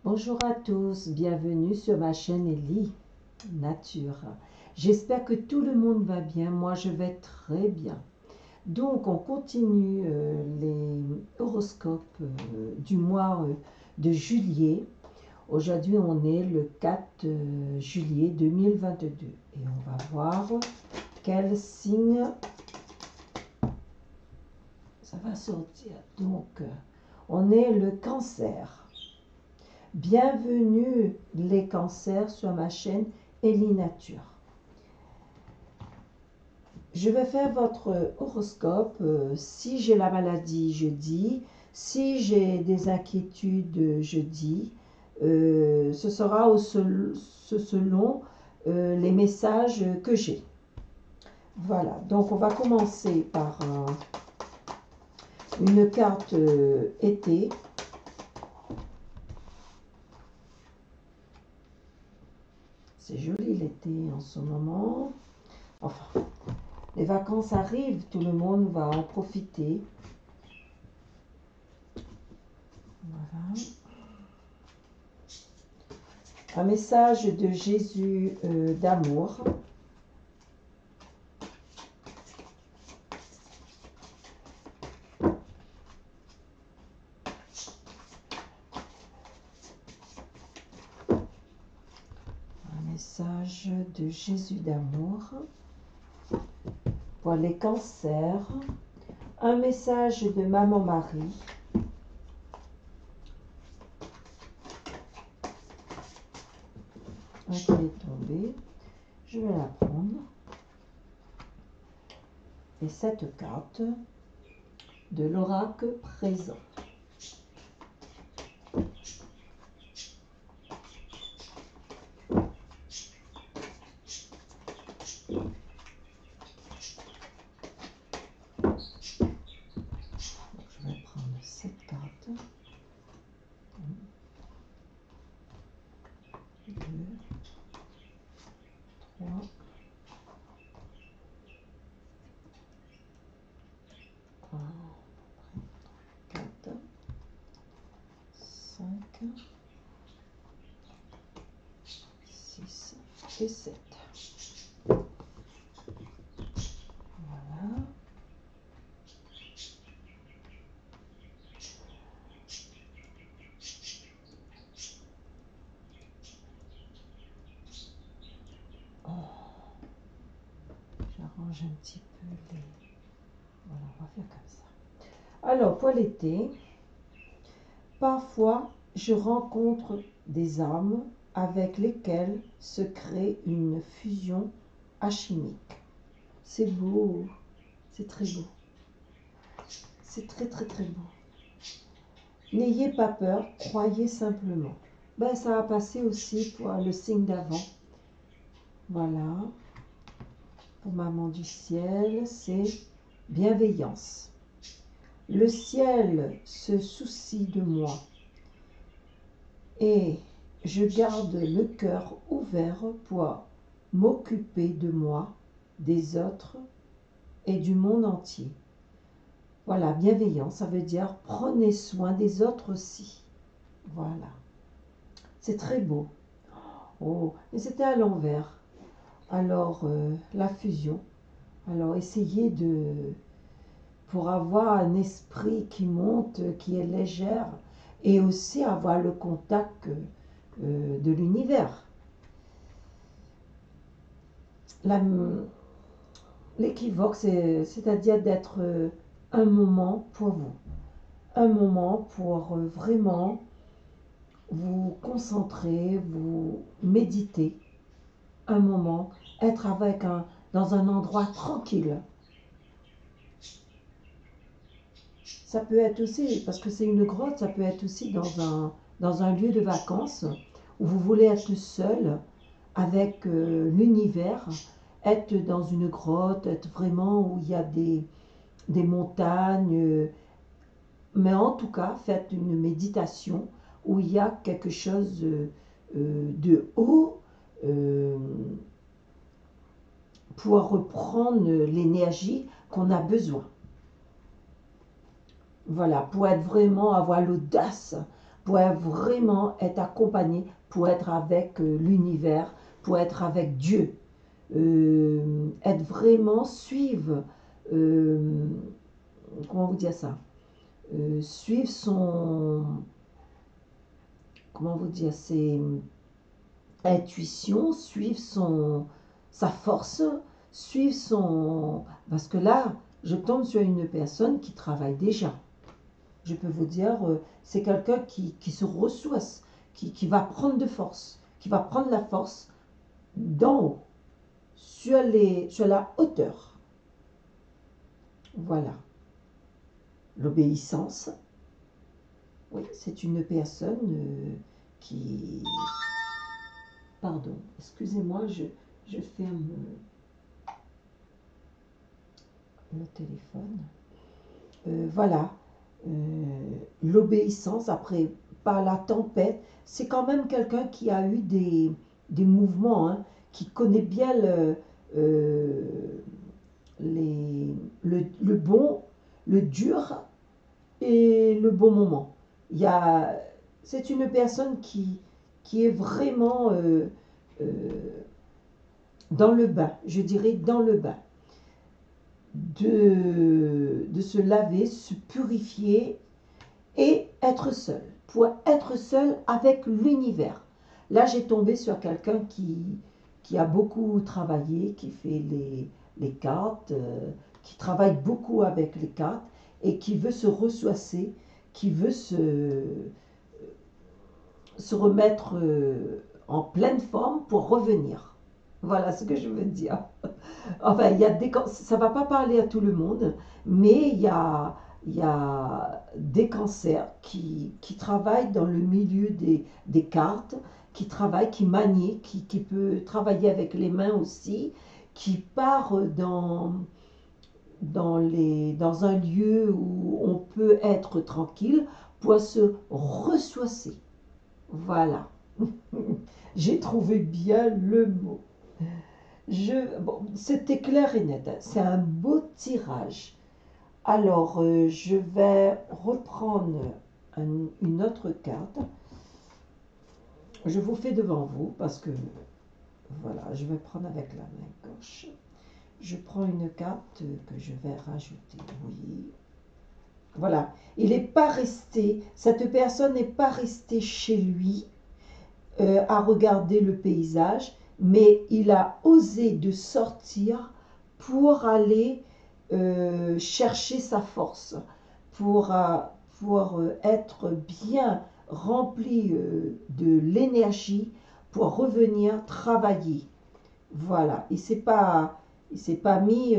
Bonjour à tous, bienvenue sur ma chaîne Ellie Nature. J'espère que tout le monde va bien, moi je vais très bien. Donc on continue les horoscopes du mois de juillet. Aujourd'hui on est le 4 juillet 2022 et on va voir quel signe ça va sortir. Donc on est le Cancer. Bienvenue les cancers sur ma chaîne Ellie Nature. Je vais faire votre horoscope. Si j'ai la maladie, je dis. Si j'ai des inquiétudes, je dis. Ce sera selon les messages que j'ai. Voilà, donc on va commencer par une carte été. C'est joli l'été en ce moment. Enfin, les vacances arrivent, tout le monde va en profiter. Voilà. Un message de Jésus d'amour. Message de Jésus d'amour pour les cancers. Un message de Maman Marie. Un qui est tombé. Je vais la prendre. Et cette carte de l'oracle présent. Et 7. Voilà. Oh. J'arrange un petit peu les... Voilà, on va faire comme ça. Alors, pour l'été, parfois, je rencontre des âmes avec lesquelles se crée une fusion alchimique. C'est beau, c'est très beau. C'est très très très beau. N'ayez pas peur, croyez simplement. Ben, ça va passer aussi pour le signe d'avant. Voilà. Pour Maman du ciel, c'est bienveillance. Le ciel se soucie de moi et je garde le cœur ouvert pour m'occuper de moi, des autres et du monde entier. Voilà, bienveillance, ça veut dire prenez soin des autres aussi. Voilà. C'est très beau. Oh, mais c'était à l'envers. Alors, la fusion. Alors, essayez pour avoir un esprit qui monte, qui est légère, et aussi avoir le contact de l'univers. L'équivoque, c'est-à-dire d'être un moment pour vous. Un moment pour vraiment vous concentrer, vous méditer. Un moment, être dans un endroit tranquille. Ça peut être aussi, parce que c'est une grotte, ça peut être aussi dans un lieu de vacances où vous voulez être seul avec l'univers, être dans une grotte, être vraiment où il y a des montagnes, mais en tout cas, faites une méditation où il y a quelque chose de haut pour reprendre l'énergie qu'on a besoin. Voilà, pour être vraiment, avoir l'audace, pour vraiment être accompagné, pour être avec l'univers, pour être avec Dieu. Être vraiment, suivre, comment vous dire ça, suivre son, comment vous dire, ses intuitions, suivre sa force, suivre son... Parce que là, je tombe sur une personne qui travaille déjà. Je peux vous dire, c'est quelqu'un qui se ressource, qui va prendre de force, qui va prendre la force d'en haut, sur la hauteur. Voilà. L'obéissance. Oui, c'est une personne qui... Pardon, excusez-moi, je ferme le téléphone. Voilà. L'obéissance, après, par la tempête, c'est quand même quelqu'un qui a eu des mouvements, hein, qui connaît bien le bon, le dur et le bon moment. C'est une personne qui est vraiment dans le bain, je dirais dans le bain. De se laver, se purifier et être seul. Pour être seul avec l'univers. Là, j'ai tombé sur quelqu'un qui a beaucoup travaillé, qui fait les cartes, qui travaille beaucoup avec les cartes et qui veut se ressourcer, qui veut se remettre en pleine forme pour revenir. Voilà ce que je veux dire. Enfin, ça ne va pas parler à tout le monde, mais il y a des cancers qui travaillent dans le milieu des cartes, qui travaillent, qui manient, qui peut travailler avec les mains aussi, qui part dans un lieu où on peut être tranquille pour se ressourcer. Voilà. J'ai trouvé bien le mot. Bon, c'était clair et net, hein. C'est un beau tirage. Alors, je vais reprendre une autre carte. Je vous fais devant vous parce que, voilà, je vais prendre avec la main gauche. Je prends une carte que je vais rajouter, oui. Voilà, il n'est pas resté, cette personne n'est pas restée chez lui à regarder le paysage, mais il a osé de sortir pour aller chercher sa force, pour être bien rempli de l'énergie pour revenir travailler. Voilà, il s'est pas mis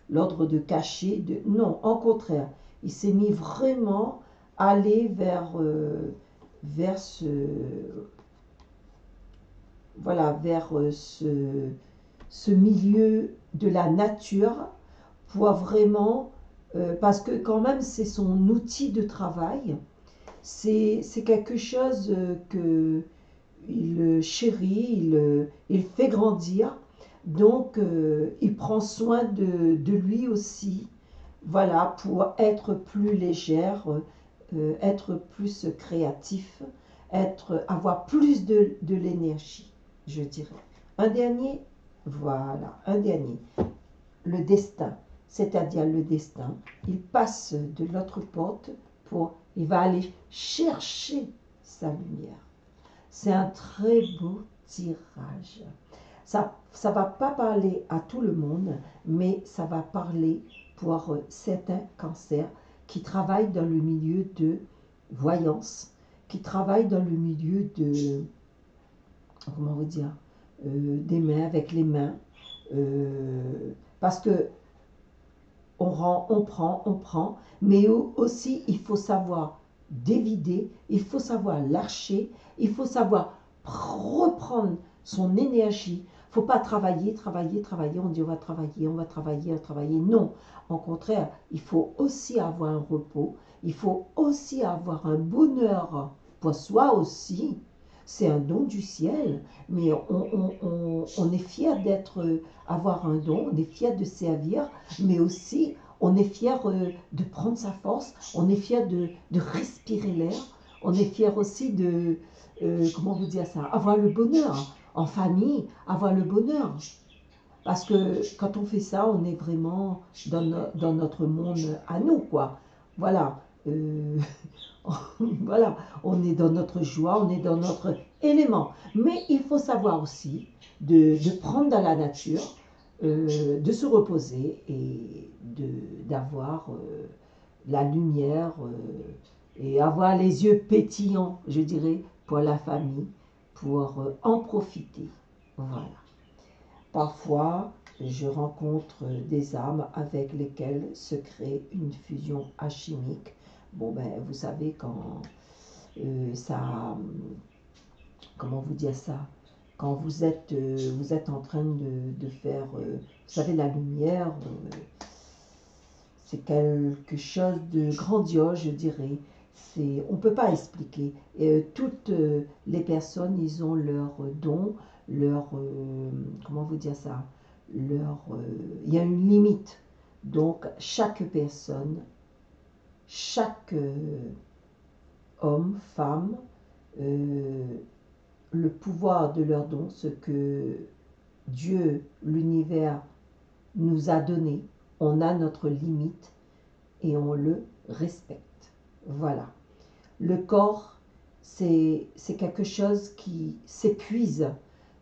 l'ordre de cacher, non, au contraire, il s'est mis vraiment à aller vers ce milieu de la nature pour vraiment, parce que quand même c'est son outil de travail, c'est quelque chose que il chérit, il fait grandir, donc il prend soin de lui aussi, voilà, pour être plus légère, être plus créatif, avoir plus de l'énergie, je dirais. Un dernier, voilà, un dernier. Le destin, c'est-à-dire le destin. Il passe de l'autre porte il va aller chercher sa lumière. C'est un très beau tirage. Ça ne va pas parler à tout le monde, mais ça va parler pour certains cancers qui travaillent dans le milieu de voyance, qui travaillent dans le milieu de, comment vous dire, des mains, avec les mains, parce que on prend, mais aussi il faut savoir dévider, il faut savoir lâcher, il faut savoir reprendre son énergie. Il ne faut pas travailler, on dit on va travailler. Non, au contraire, il faut aussi avoir un repos, il faut aussi avoir un bonheur pour soi aussi. C'est un don du ciel, mais on est fier avoir un don, on est fier de servir, mais aussi on est fier de prendre sa force, on est fier de respirer l'air, on est fier aussi de, comment vous dire ça, avoir le bonheur en famille, avoir le bonheur. Parce que quand on fait ça, on est vraiment dans notre monde à nous, quoi. Voilà. Voilà, on est dans notre joie, on est dans notre élément. Mais il faut savoir aussi de prendre dans la nature, de se reposer et d'avoir la lumière et avoir les yeux pétillants, je dirais, pour la famille, pour en profiter. Voilà. Parfois, je rencontre des âmes avec lesquelles se crée une fusion alchimique. Bon, ben, vous savez, quand ça, comment vous dire ça? Quand vous êtes en train de faire, vous savez, la lumière, c'est quelque chose de grandiose, je dirais. On ne peut pas expliquer. Et, toutes les personnes, ils ont leurs dons, leur, comment vous dire ça? Il y a une limite. Donc, chaque personne, chaque homme, femme, le pouvoir de leur don, ce que Dieu, l'univers nous a donné, on a notre limite et on le respecte. Voilà. Le corps, c'est quelque chose qui s'épuise,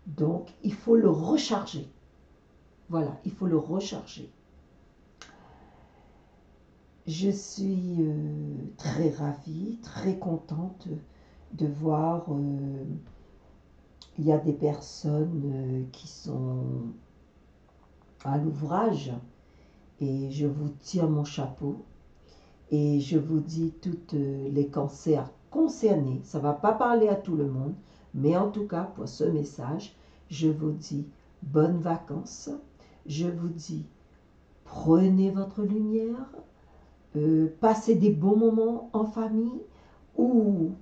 donc il faut le recharger. Voilà, il faut le recharger. Je suis très ravie, très contente de voir, il y a des personnes qui sont à l'ouvrage et je vous tire mon chapeau et je vous dis toutes les cancers concernés. Ça ne va pas parler à tout le monde, mais en tout cas pour ce message, je vous dis bonnes vacances. Je vous dis prenez votre lumière, passez des bons moments en famille ou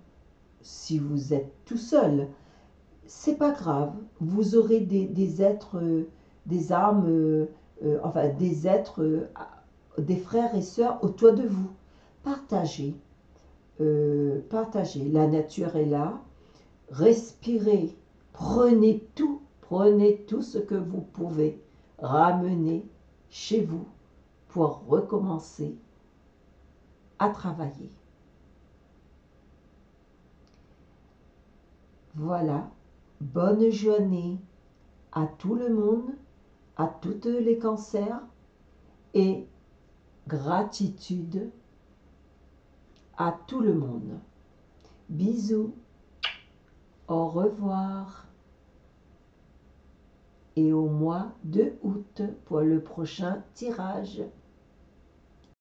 si vous êtes tout seul, c'est pas grave. Vous aurez des êtres, des âmes, enfin des êtres, des frères et sœurs autour de vous. Partagez, partagez. La nature est là. Respirez. Prenez tout ce que vous pouvez ramener chez vous pour recommencer à travailler. Voilà. Bonne journée à tout le monde, à tous les cancers et gratitude à tout le monde. Bisous, au revoir et au mois de août pour le prochain tirage.